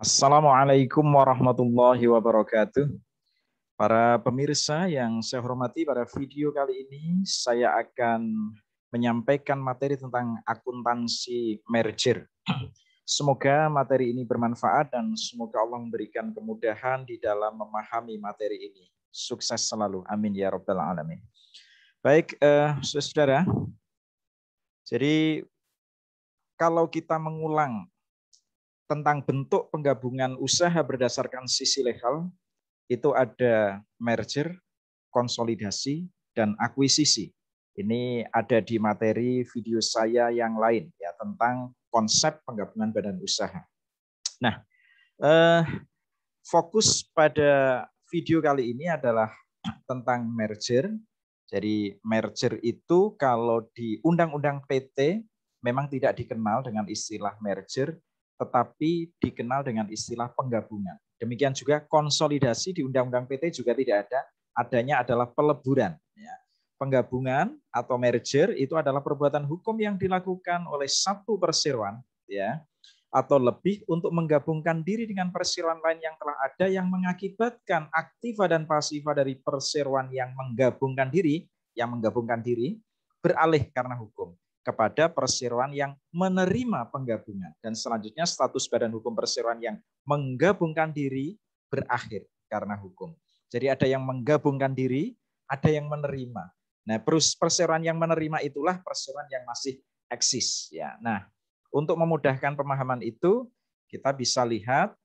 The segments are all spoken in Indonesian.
Assalamualaikum warahmatullahi wabarakatuh. Para pemirsa yang saya hormati, pada video kali ini saya akan menyampaikan materi tentang akuntansi merger. Semoga materi ini bermanfaat dan semoga Allah memberikan kemudahan di dalam memahami materi ini. Sukses selalu. Amin ya rabbal alamin. Baik, saudara. Jadi kalau kita mengulang tentang bentuk penggabungan usaha berdasarkan sisi legal, itu ada merger, konsolidasi, dan akuisisi. Ini ada di materi video saya yang lain ya tentang konsep penggabungan badan usaha. Nah, fokus pada video kali ini adalah tentang merger. Jadi merger itu kalau di Undang-Undang PT memang tidak dikenal dengan istilah merger, tetapi dikenal dengan istilah penggabungan. Demikian juga konsolidasi di Undang-Undang PT juga tidak ada, adanya adalah peleburan. Ya. Penggabungan atau merger itu adalah perbuatan hukum yang dilakukan oleh satu perseroan, ya, atau lebih untuk menggabungkan diri dengan perseroan lain yang telah ada yang mengakibatkan aktiva dan pasiva dari perseroan yang menggabungkan diri beralih karena hukum kepada perseroan yang menerima penggabungan, dan selanjutnya status badan hukum perseroan yang menggabungkan diri berakhir karena hukum. Jadi ada yang menggabungkan diri, ada yang menerima. Nah, perseroan yang menerima itulah perseroan yang masih eksis ya. Nah, untuk memudahkan pemahaman itu, kita bisa lihat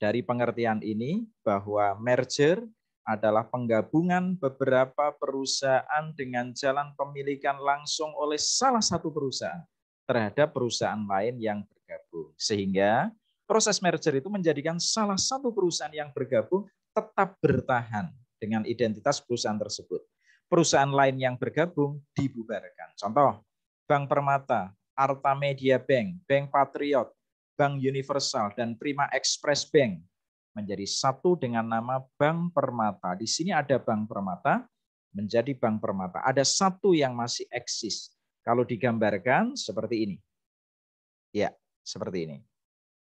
dari pengertian ini bahwa merger adalah penggabungan beberapa perusahaan dengan jalan pemilikan langsung oleh salah satu perusahaan terhadap perusahaan lain yang bergabung. Sehingga proses merger itu menjadikan salah satu perusahaan yang bergabung tetap bertahan dengan identitas perusahaan tersebut. Perusahaan lain yang bergabung dibubarkan. Contoh, Bank Permata, Arta Media Bank, Bank Patriot, Bank Universal, dan Prima Express Bank menjadi satu dengan nama Bank Permata. Di sini ada Bank Permata, menjadi Bank Permata. Ada satu yang masih eksis. Kalau digambarkan seperti ini. Ya, seperti ini.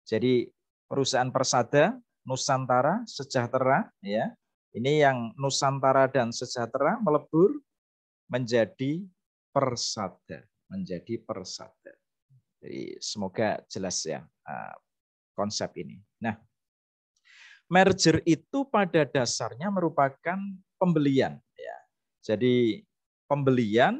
Jadi perusahaan Persada, Nusantara, Sejahtera, ya. Ini yang Nusantara dan Sejahtera melebur menjadi Persada, menjadi Persada. Jadi semoga jelas ya konsep ini. Nah, merger itu pada dasarnya merupakan pembelian. Ya. Jadi pembelian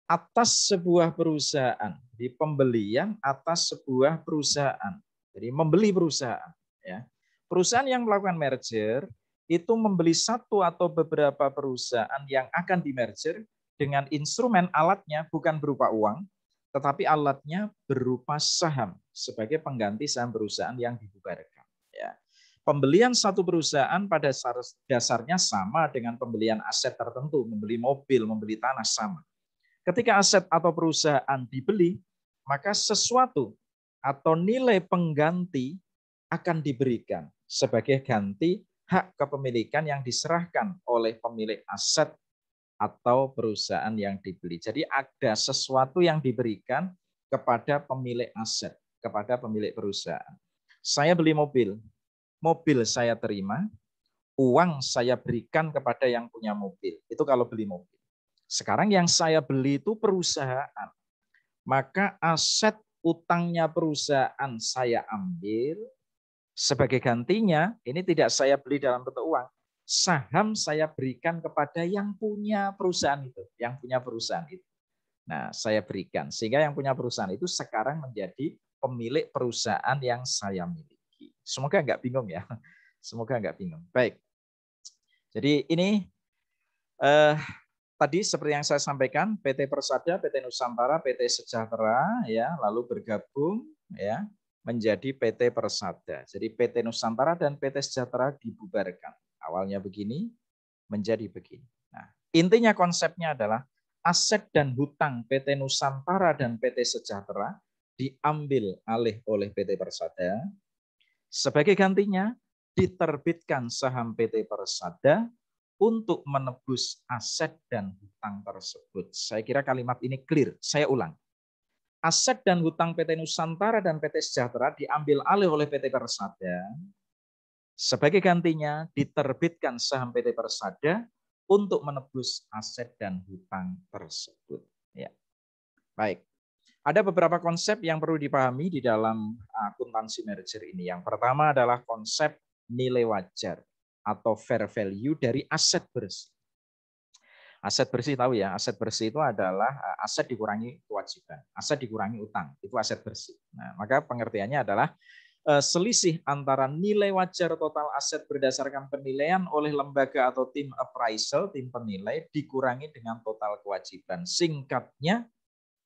atas sebuah perusahaan, di pembelian atas sebuah perusahaan. Jadi membeli perusahaan. Ya. Perusahaan yang melakukan merger itu membeli satu atau beberapa perusahaan yang akan dimerger dengan instrumen alatnya bukan berupa uang, tetapi alatnya berupa saham sebagai pengganti saham perusahaan yang dibubarkan. Ya. Pembelian satu perusahaan pada dasarnya sama dengan pembelian aset tertentu, membeli mobil, membeli tanah sama. Ketika aset atau perusahaan dibeli, maka sesuatu atau nilai pengganti akan diberikan sebagai ganti hak kepemilikan yang diserahkan oleh pemilik aset atau perusahaan yang dibeli. Jadi ada sesuatu yang diberikan kepada pemilik aset, kepada pemilik perusahaan. Saya beli mobil, mobil saya terima, uang saya berikan kepada yang punya mobil. Itu kalau beli mobil. Sekarang yang saya beli itu perusahaan. Maka aset utangnya perusahaan saya ambil, sebagai gantinya ini tidak saya beli dalam bentuk uang. Saham saya berikan kepada yang punya perusahaan itu, yang punya perusahaan itu. Nah, saya berikan sehingga yang punya perusahaan itu sekarang menjadi pemilik perusahaan yang saya miliki. Semoga nggak bingung ya. Semoga nggak bingung. Baik. Jadi ini tadi seperti yang saya sampaikan, PT Persada, PT Nusantara, PT Sejahtera, ya, lalu bergabung, ya, menjadi PT Persada. Jadi PT Nusantara dan PT Sejahtera dibubarkan. Awalnya begini, menjadi begini. Nah, intinya konsepnya adalah aset dan hutang PT Nusantara dan PT Sejahtera diambil alih oleh PT Persada. Sebagai gantinya, diterbitkan saham PT Persada untuk menebus aset dan hutang tersebut. Saya kira kalimat ini clear. Saya ulang. aset dan hutang PT Nusantara dan PT Sejahtera diambil alih oleh PT Persada. Sebagai gantinya diterbitkan saham PT Persada untuk menebus aset dan hutang tersebut. Ya. Baik. Ada beberapa konsep yang perlu dipahami di dalam akuntansi merger ini. Yang pertama adalah konsep nilai wajar atau fair value dari aset bersih. Aset bersih tahu ya, aset bersih itu adalah aset dikurangi kewajiban, aset dikurangi utang, itu aset bersih. Nah, maka pengertiannya adalah selisih antara nilai wajar total aset berdasarkan penilaian oleh lembaga atau tim appraisal, tim penilai, dikurangi dengan total kewajiban. Singkatnya,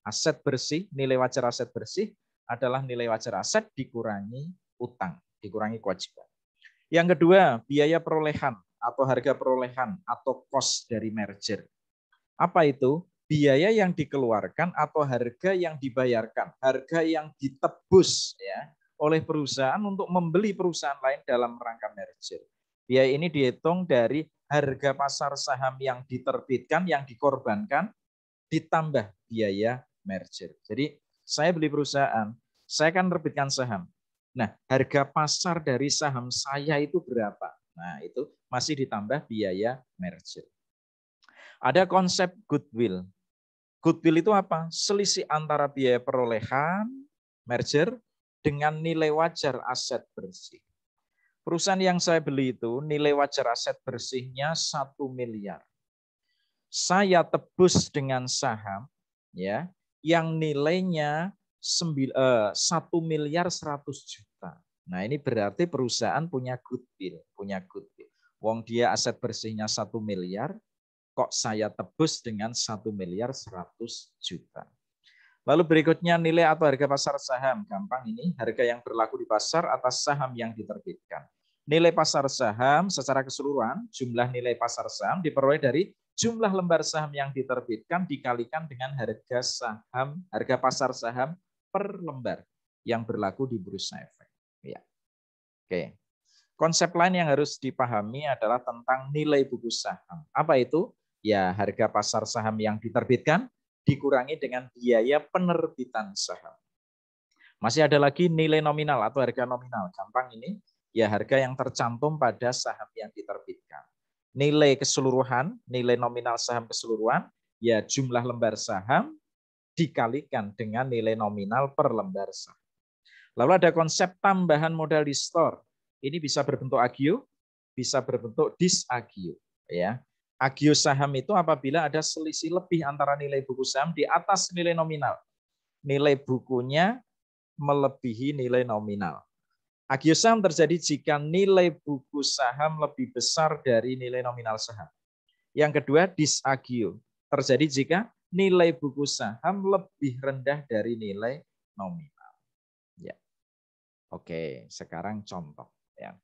aset bersih, nilai wajar aset bersih adalah nilai wajar aset dikurangi utang, dikurangi kewajiban. Yang kedua, biaya perolehan atau harga perolehan atau cost dari merger. Apa itu? Biaya yang dikeluarkan atau harga yang dibayarkan, harga yang ditebus ya oleh perusahaan untuk membeli perusahaan lain dalam rangka merger. Biaya ini dihitung dari harga pasar saham yang diterbitkan, yang dikorbankan, ditambah biaya merger. Jadi saya beli perusahaan, saya akan menerbitkan saham. Nah, harga pasar dari saham saya itu berapa? Nah, itu masih ditambah biaya merger. Ada konsep goodwill. Goodwill itu apa? Selisih antara biaya perolehan, merger, dengan nilai wajar aset bersih. Perusahaan yang saya beli itu nilai wajar aset bersihnya 1 miliar. Saya tebus dengan saham ya yang nilainya 1 miliar 100 juta. Nah, ini berarti perusahaan punya goodwill, Wong dia aset bersihnya 1 miliar, kok saya tebus dengan 1 miliar 100 juta. Lalu berikutnya nilai atau harga pasar saham. Gampang ini, harga yang berlaku di pasar atas saham yang diterbitkan. Nilai pasar saham secara keseluruhan, jumlah nilai pasar saham diperoleh dari jumlah lembar saham yang diterbitkan dikalikan dengan harga pasar saham per lembar yang berlaku di Bursa Efek. Ya. Oke. Konsep lain yang harus dipahami adalah tentang nilai buku saham. Apa itu? Ya, harga pasar saham yang diterbitkan dikurangi dengan biaya penerbitan saham. Masih ada lagi nilai nominal atau harga nominal. Gampang ini, ya harga yang tercantum pada saham yang diterbitkan. Nilai keseluruhan, nilai nominal saham keseluruhan, ya jumlah lembar saham dikalikan dengan nilai nominal per lembar saham. Lalu ada konsep tambahan modal di store. Ini bisa berbentuk agio, bisa berbentuk disagio. Ya. Agio saham itu apabila ada selisih lebih antara nilai buku saham di atas nilai nominal. Nilai bukunya melebihi nilai nominal. Agio saham terjadi jika nilai buku saham lebih besar dari nilai nominal saham. Yang kedua, disagio. Terjadi jika nilai buku saham lebih rendah dari nilai nominal. Ya. Oke, sekarang contoh. Ya.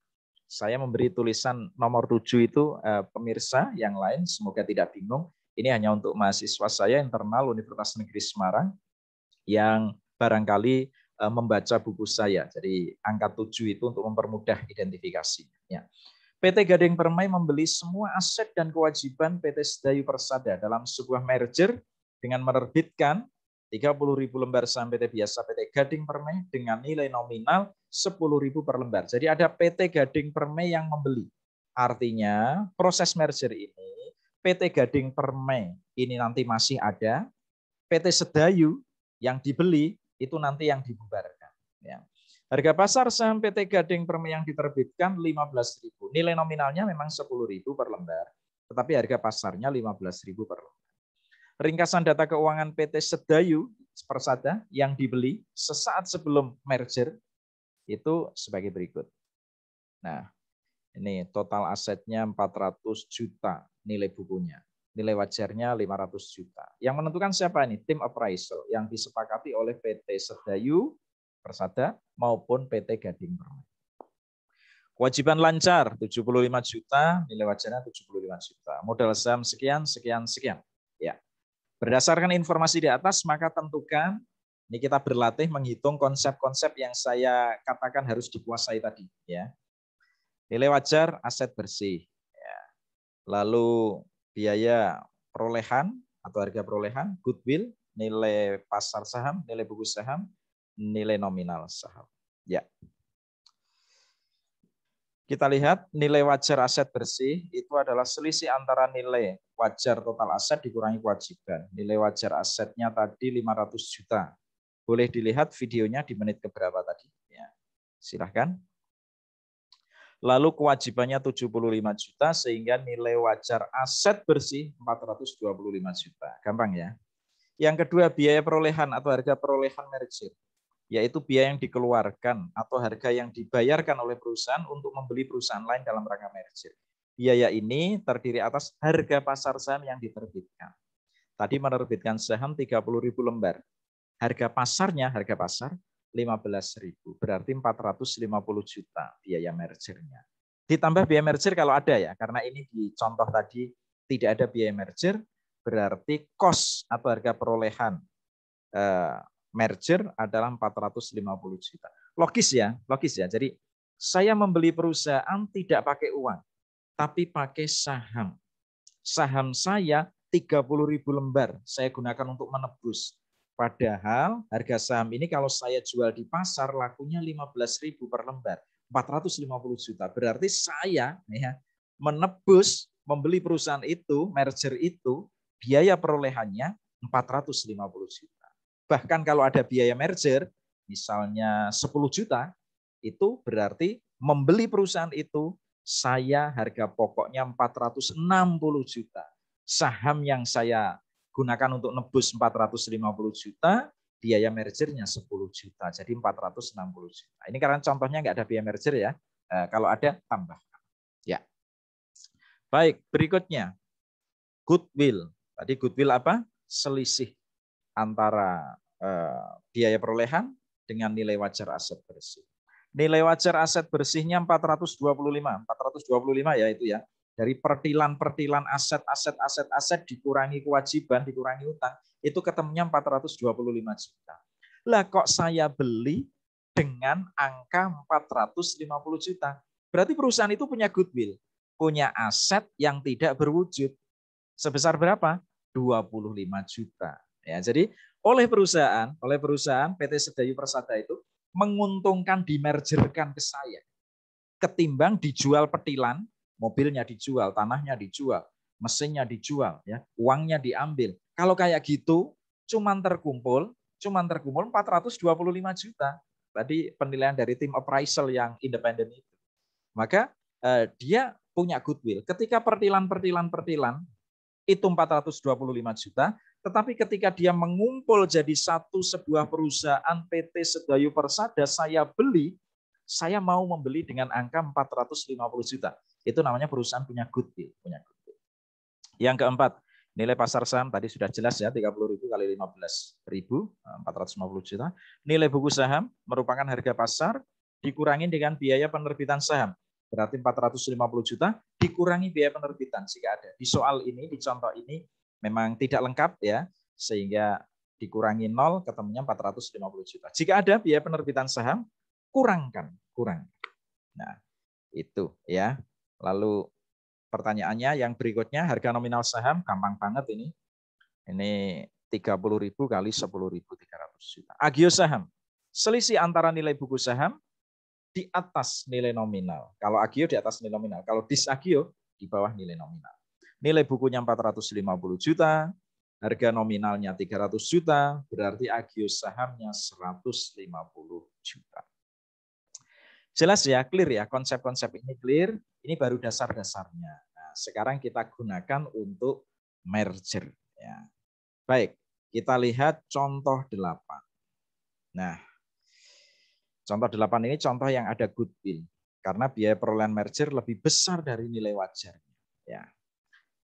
Saya memberi tulisan nomor 7 itu pemirsa yang lain semoga tidak bingung. Ini hanya untuk mahasiswa saya internal Universitas Negeri Semarang yang barangkali membaca buku saya. Jadi angka 7 itu untuk mempermudah identifikasi. Ya. PT Gading Permai membeli semua aset dan kewajiban PT Sedayu Persada dalam sebuah merger dengan menerbitkan 30.000 lembar saham PT biasa PT Gading Permai dengan nilai nominal 10.000 per lembar. Jadi ada PT Gading Permai yang membeli. Artinya proses merger ini PT Gading Permai ini nanti masih ada, PT Sedayu yang dibeli itu nanti yang dibubarkan. Ya. Harga pasar saham PT Gading Permai yang diterbitkan 15.000. Nilai nominalnya memang 10.000 per lembar, tetapi harga pasarnya 15.000 per lembar. Ringkasan data keuangan PT Sedayu Persada yang dibeli sesaat sebelum merger itu sebagai berikut. Nah, ini total asetnya 400 juta nilai bukunya. Nilai wajarnya 500 juta. Yang menentukan siapa ini? Tim appraisal yang disepakati oleh PT Sedayu Persada maupun PT Gading Permai. Kewajiban lancar 75 juta, nilai wajarnya 75 juta. Modal saham sekian, sekian, sekian. Ya. Berdasarkan informasi di atas, maka tentukan, ini kita berlatih menghitung konsep-konsep yang saya katakan harus dikuasai tadi. Ya. Nilai wajar aset bersih. Ya. Lalu biaya perolehan atau harga perolehan, goodwill, nilai pasar saham, nilai buku saham, nilai nominal saham. Ya. Kita lihat nilai wajar aset bersih itu adalah selisih antara nilai wajar total aset dikurangi kewajiban. Nilai wajar asetnya tadi 500 juta. Boleh dilihat videonya di menit keberapa tadi. Ya. Silahkan. Lalu kewajibannya 75 juta sehingga nilai wajar aset bersih 425 juta. Gampang ya. Yang kedua biaya perolehan atau harga perolehan merger. Yaitu biaya yang dikeluarkan atau harga yang dibayarkan oleh perusahaan untuk membeli perusahaan lain dalam rangka merger. Biaya ini terdiri atas harga pasar saham yang diterbitkan. Tadi menerbitkan saham 30.000 lembar. Harga pasarnya, harga pasar 15.000. Berarti 450 juta biaya mergernya. Ditambah biaya merger kalau ada ya, karena ini di contoh tadi tidak ada biaya merger, berarti cost atau harga perolehan merger adalah 450 juta. Logis ya. Jadi saya membeli perusahaan tidak pakai uang, tapi pakai saham. Saham saya 30.000 lembar saya gunakan untuk menebus. Padahal harga saham ini kalau saya jual di pasar lakunya 15.000 per lembar, 450 juta. Berarti saya ya, menebus membeli perusahaan itu, merger itu, biaya perolehannya 450 juta. Bahkan kalau ada biaya merger, misalnya 10 juta, itu berarti membeli perusahaan itu, saya harga pokoknya 460 juta. Saham yang saya gunakan untuk nebus 450 juta, biaya mergernya 10 juta. Jadi 460 juta. Ini karena contohnya nggak ada biaya merger ya. Kalau ada, tambah. Ya. Baik, berikutnya. Goodwill. Tadi goodwill apa? Selisih antara biaya perolehan dengan nilai wajar aset bersih. Nilai wajar aset bersihnya 425 ya itu ya. Dari pertilan aset dikurangi kewajiban, dikurangi utang, itu ketemunya 425 juta. Lah kok saya beli dengan angka 450 juta? Berarti perusahaan itu punya goodwill, punya aset yang tidak berwujud. Sebesar berapa? 25 juta. Ya, jadi oleh perusahaan PT Sedayu Persada itu menguntungkan dimergerkan ke saya ketimbang dijual petilan, mobilnya dijual, tanahnya dijual, mesinnya dijual, ya, uangnya diambil. Kalau kayak gitu cuman terkumpul 425 juta. Tadi penilaian dari tim appraisal yang independen itu. Maka dia punya goodwill. Ketika pertilan itu 425 juta, tetapi ketika dia mengumpul jadi sebuah perusahaan PT Sedayu Persada, saya mau membeli dengan angka 450 juta. Itu namanya perusahaan punya goodwill. Yang keempat, nilai pasar saham tadi sudah jelas ya, 30.000 kali 15.000, 450 juta. Nilai buku saham merupakan harga pasar dikurangi dengan biaya penerbitan saham. Berarti 450 juta dikurangi biaya penerbitan jika ada. Di soal ini, di contoh ini memang tidak lengkap ya, sehingga dikurangi 0 ketemunya 450 juta. Jika ada biaya penerbitan saham, kurang. Nah, itu ya. Lalu pertanyaannya yang berikutnya, harga nominal saham gampang banget ini. Ini 30.000 kali 10.300 juta. Agio saham. Selisih antara nilai buku saham di atas nilai nominal. Kalau agio di atas nilai nominal. Kalau disagio di bawah nilai nominal. Nilai bukunya 450 juta, harga nominalnya 300 juta, berarti agio sahamnya 150 juta. Jelas ya, clear ya, konsep-konsep ini clear. Ini baru dasar-dasarnya. Nah, sekarang kita gunakan untuk merger. Ya. Baik, kita lihat contoh 8. Nah, contoh 8 ini contoh yang ada goodwill. Karena biaya perolehan merger lebih besar dari nilai wajarnya. Ya.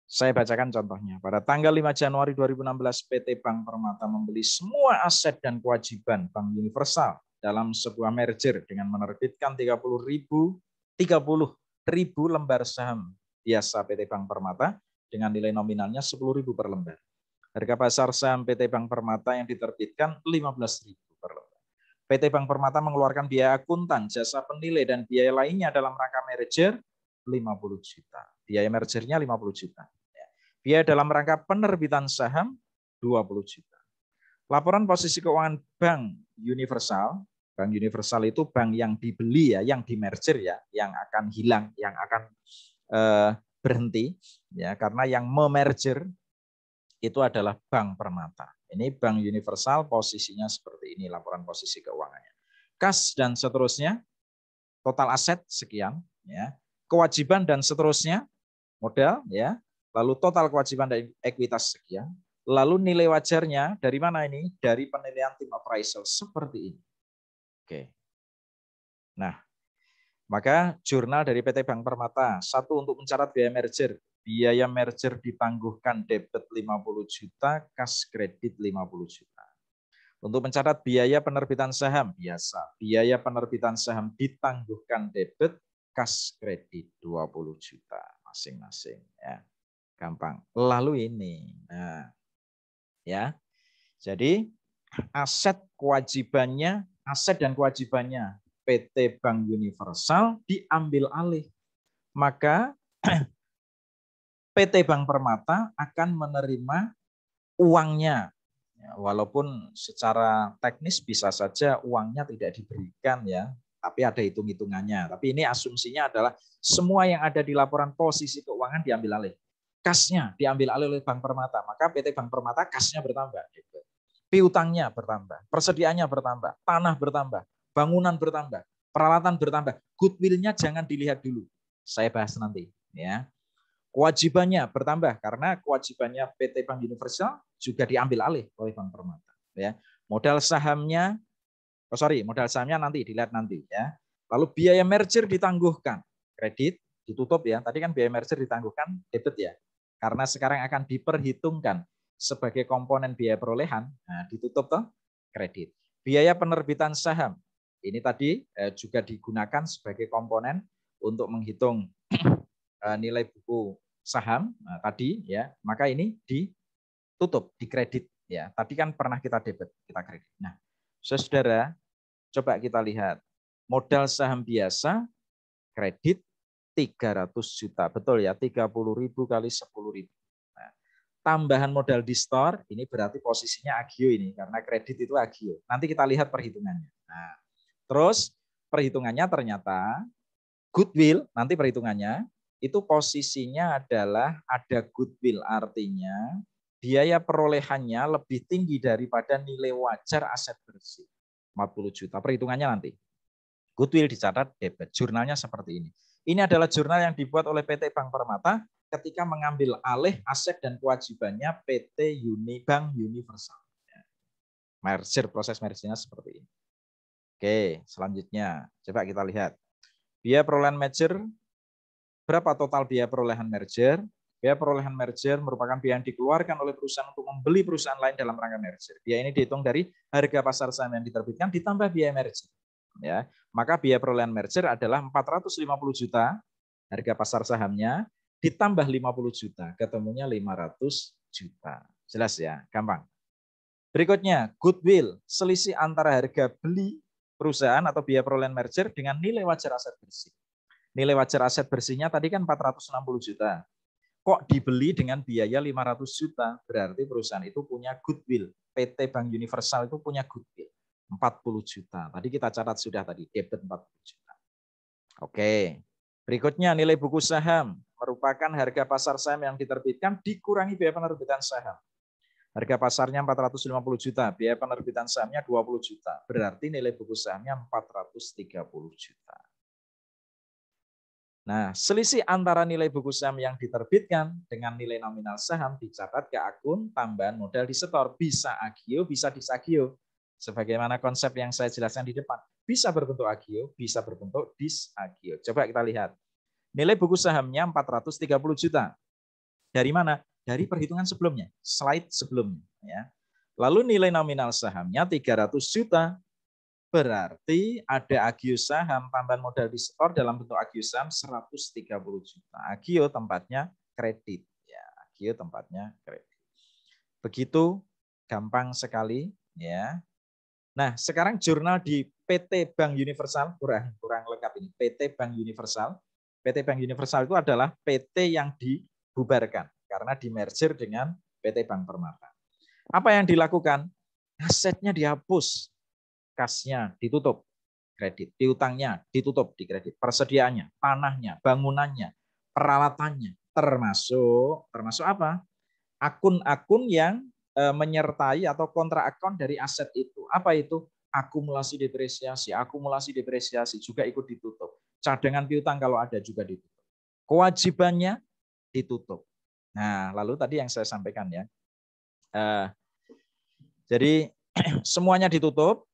Saya bacakan contohnya. Pada tanggal 5 Januari 2016, PT Bank Permata membeli semua aset dan kewajiban Bank Universal dalam sebuah merger dengan menerbitkan 30.000 lembar saham biasa PT Bank Permata dengan nilai nominalnya 10.000 per lembar. Harga pasar saham PT Bank Permata yang diterbitkan 15.000 per lembar. PT Bank Permata mengeluarkan biaya akuntan, jasa penilai, dan biaya lainnya dalam rangka merger 50 juta. Biaya mergernya 50 juta. Biaya dalam rangka penerbitan saham 20 juta. Laporan posisi keuangan Bank Universal. Bank Universal itu bank yang dibeli ya, yang di merger ya, yang akan hilang, yang akan berhenti ya, karena yang memerger itu adalah Bank Permata. Ini Bank Universal posisinya seperti ini laporan posisi keuangannya. Kas dan seterusnya, total aset sekian ya. Kewajiban dan seterusnya, modal ya. Lalu total kewajiban dan ekuitas sekian. Lalu nilai wajarnya dari mana ini? Dari penilaian tim appraisal seperti ini. Oke. Nah, maka jurnal dari PT Bank Permata, satu untuk mencatat biaya merger. Biaya merger ditangguhkan debit 50 juta, kas kredit 50 juta. Untuk mencatat biaya penerbitan saham, biasa. Biaya penerbitan saham ditangguhkan debit, kas kredit 20 juta masing-masing. Ya. Gampang. Lalu ini. Nah, ya. Jadi aset dan kewajibannya PT Bank Universal diambil alih. Maka PT Bank Permata akan menerima uangnya. Walaupun secara teknis bisa saja uangnya tidak diberikan ya, tapi ada hitung-hitungannya. Tapi ini asumsinya adalah semua yang ada di laporan posisi keuangan diambil alih. Kasnya diambil alih oleh Bank Permata, maka PT Bank Permata kasnya bertambah. Piutangnya bertambah, persediaannya bertambah, tanah bertambah, bangunan bertambah, peralatan bertambah. Goodwill-nya jangan dilihat dulu. Saya bahas nanti. Ya. Kewajibannya bertambah karena kewajibannya PT Bank Universal juga diambil alih oleh Bank Permata. Ya. Modal sahamnya nanti dilihat nanti. Ya. Lalu biaya merger ditangguhkan, kredit ditutup ya. Tadi kan biaya merger ditangguhkan debit ya. Karena sekarang akan diperhitungkan sebagai komponen biaya perolehan, nah ditutup toh kredit. Biaya penerbitan saham, ini tadi juga digunakan sebagai komponen untuk menghitung nilai buku saham tadi ya, maka ini ditutup, dikredit ya. Tadi kan pernah kita debit, kita kredit. Nah, saudara, coba kita lihat modal saham biasa kredit 300 juta, betul ya, 30.000 kali 10.000. Tambahan modal di store, ini berarti posisinya agio ini, karena kredit itu agio. Nanti kita lihat perhitungannya. Nah, terus perhitungannya ternyata goodwill, nanti perhitungannya, itu posisinya adalah ada goodwill, artinya biaya perolehannya lebih tinggi daripada nilai wajar aset bersih. 40 juta, perhitungannya nanti. Goodwill dicatat debit, jurnalnya seperti ini. Ini adalah jurnal yang dibuat oleh PT Bank Permata ketika mengambil alih aset dan kewajibannya PT Bank Universal. Merger, proses mergernya seperti ini. Oke, selanjutnya coba kita lihat. Biaya perolehan merger, berapa total biaya perolehan merger? Biaya perolehan merger merupakan biaya yang dikeluarkan oleh perusahaan untuk membeli perusahaan lain dalam rangka merger. Biaya ini dihitung dari harga pasar saham yang diterbitkan ditambah biaya merger. Ya, maka biaya perolehan merger adalah 450 juta harga pasar sahamnya, ditambah 50 juta, ketemunya 500 juta. Jelas ya, gampang. Berikutnya, goodwill, selisih antara harga beli perusahaan atau biaya perolehan merger dengan nilai wajar aset bersih. Nilai wajar aset bersihnya tadi kan 460 juta. Kok dibeli dengan biaya 500 juta? Berarti perusahaan itu punya goodwill. PT Bank Universal itu punya goodwill 40 juta. Tadi kita catat sudah tadi, debit 40 juta. Oke. Berikutnya nilai buku saham merupakan harga pasar saham yang diterbitkan dikurangi biaya penerbitan saham. Harga pasarnya 450 juta, biaya penerbitan sahamnya 20 juta. Berarti nilai buku sahamnya 430 juta. Nah, selisih antara nilai buku saham yang diterbitkan dengan nilai nominal saham dicatat ke akun tambahan modal di setor. Bisa agio, bisa disagio. Sebagaimana konsep yang saya jelaskan di depan. Bisa berbentuk agio, bisa berbentuk disagio. Coba kita lihat. Nilai buku sahamnya 430 juta. Dari mana? Dari perhitungan sebelumnya, slide sebelumnya. Ya. Lalu nilai nominal sahamnya 300 juta. Berarti ada agio saham tambahan modal di setor dalam bentuk agio saham 130 juta. Agio tempatnya kredit. Ya, agio tempatnya kredit. Begitu gampang sekali. Ya. Nah, sekarang jurnal di PT Bank Universal, kurang lengkap ini. PT Bank Universal. PT Bank Universal itu adalah PT yang dibubarkan karena dimerger dengan PT Bank Permata. Apa yang dilakukan? asetnya dihapus, kasnya ditutup, kredit, piutangnya ditutup di kredit, persediaannya, tanahnya, bangunannya, peralatannya, termasuk apa? Akun-akun yang menyertai atau kontra akun dari aset itu. Apa itu? Akumulasi depresiasi juga ikut ditutup. Cadangan piutang kalau ada juga ditutup. Kewajibannya ditutup. Nah, lalu tadi yang saya sampaikan ya. Jadi semuanya ditutup,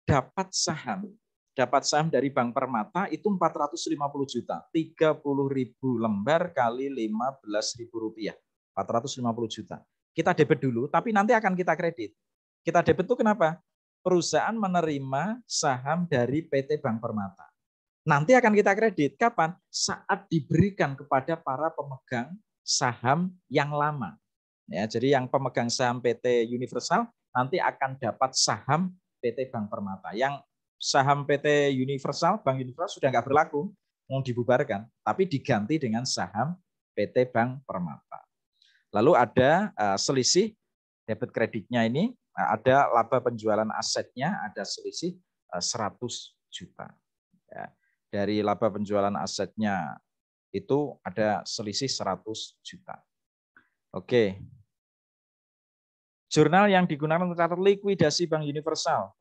dapat saham dari Bank Permata itu 450 juta, 30.000 lembar kali 15.000 rupiah, 450 juta. Kita debit dulu, tapi nanti akan kita kredit. Kita debit itu kenapa? Perusahaan menerima saham dari PT Bank Permata. Nanti akan kita kredit. Kapan? Saat diberikan kepada para pemegang saham yang lama. Ya, jadi yang pemegang saham PT Universal nanti akan dapat saham PT Bank Permata. Yang saham PT Universal, Bank Universal sudah nggak berlaku, mau dibubarkan, tapi diganti dengan saham PT Bank Permata. Lalu ada selisih debit kreditnya ini, ada laba penjualan asetnya, ada selisih 100 juta. Ya, dari laba penjualan asetnya itu ada selisih 100 juta. Oke. Jurnal yang digunakan untuk catat likuidasi Bank Universal.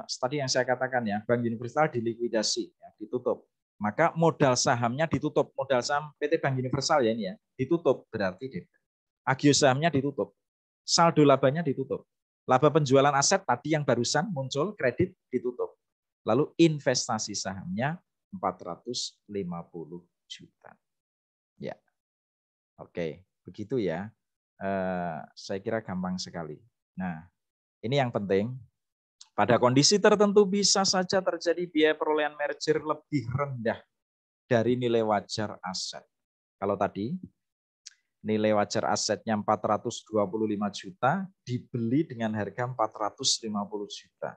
Tadi yang saya katakan ya, Bank Universal dilikuidasi, ya, ditutup. Maka modal sahamnya ditutup. Modal saham PT Bank Universal ya ini ya, ditutup berarti agio sahamnya ditutup. Saldo labanya ditutup. Laba penjualan aset tadi yang barusan muncul, kredit ditutup. Lalu investasi sahamnya 450 juta. Ya. Oke, begitu ya. Saya kira gampang sekali. Nah, ini yang penting. Pada kondisi tertentu bisa saja terjadi biaya perolehan merger lebih rendah dari nilai wajar aset. Kalau tadi nilai wajar asetnya 425 juta, dibeli dengan harga 450 juta.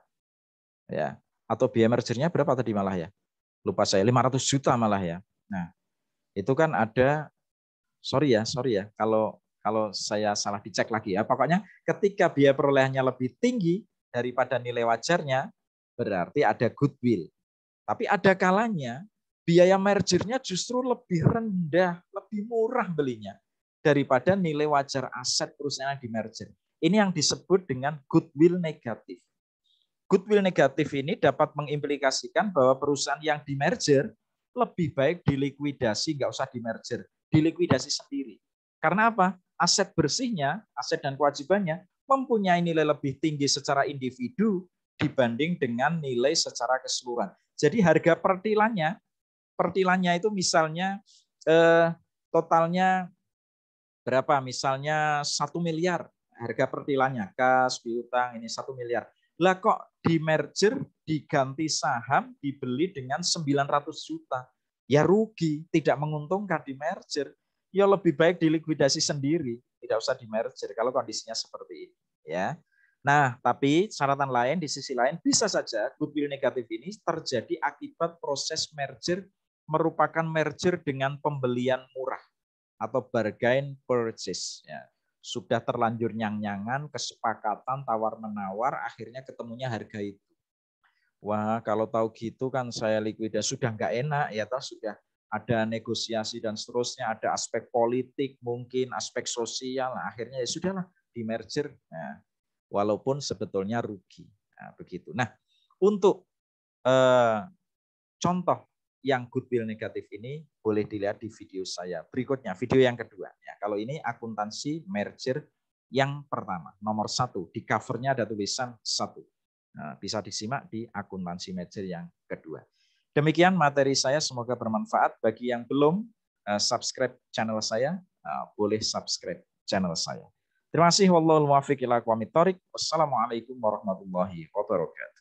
Ya, atau biaya mergernya berapa tadi malah ya? Lupa saya, 500 juta malah ya. Nah, itu kan ada, sorry ya, kalau saya salah dicek lagi ya. Pokoknya ketika biaya perolehannya lebih tinggi daripada nilai wajarnya, berarti ada goodwill. Tapi ada kalanya biaya mergernya justru lebih rendah, lebih murah belinya daripada nilai wajar aset perusahaan yang di merger. Ini yang disebut dengan goodwill negatif. Goodwill negatif ini dapat mengimplikasikan bahwa perusahaan yang di merger lebih baik dilikuidasi, nggak usah di merger, dilikuidasi sendiri. Karena apa? Aset bersihnya, aset dan kewajibannya mempunyai nilai lebih tinggi secara individu dibanding dengan nilai secara keseluruhan. Jadi harga pertilannya itu misalnya totalnya berapa? Misalnya 1 miliar harga pertilannya, kas, piutang ini 1 miliar. Lah kok di merger diganti saham dibeli dengan 900 juta. Ya rugi, tidak menguntungkan di merger. Ya lebih baik dilikuidasi sendiri, tidak usah di merger kalau kondisinya seperti ini, ya. Nah, tapi syaratan lain di sisi lain bisa saja goodwill negatif ini terjadi akibat proses merger merupakan merger dengan pembelian murah atau bargain purchase. Ya. Sudah terlanjur nyang-nyangan, kesepakatan tawar-menawar, akhirnya ketemunya harga itu. Wah, kalau tahu gitu kan saya likuidasi sudah nggak enak ya, toh sudah ada negosiasi dan seterusnya, ada aspek politik mungkin, aspek sosial, nah, akhirnya ya sudahlah di merger. Nah, walaupun sebetulnya rugi. Nah, begitu. Nah, untuk contoh yang goodwill negatif ini boleh dilihat di video saya berikutnya, video yang kedua. Ya, kalau ini akuntansi merger yang pertama, nomor 1. Di covernya ada tulisan 1. Nah, bisa disimak di akuntansi merger yang kedua. Demikian materi saya, semoga bermanfaat. Bagi yang belum subscribe channel saya, boleh subscribe channel saya. Terima kasih. Wallahul muwaffiq ila aqwamit thoriq. Wassalamualaikum warahmatullahi wabarakatuh.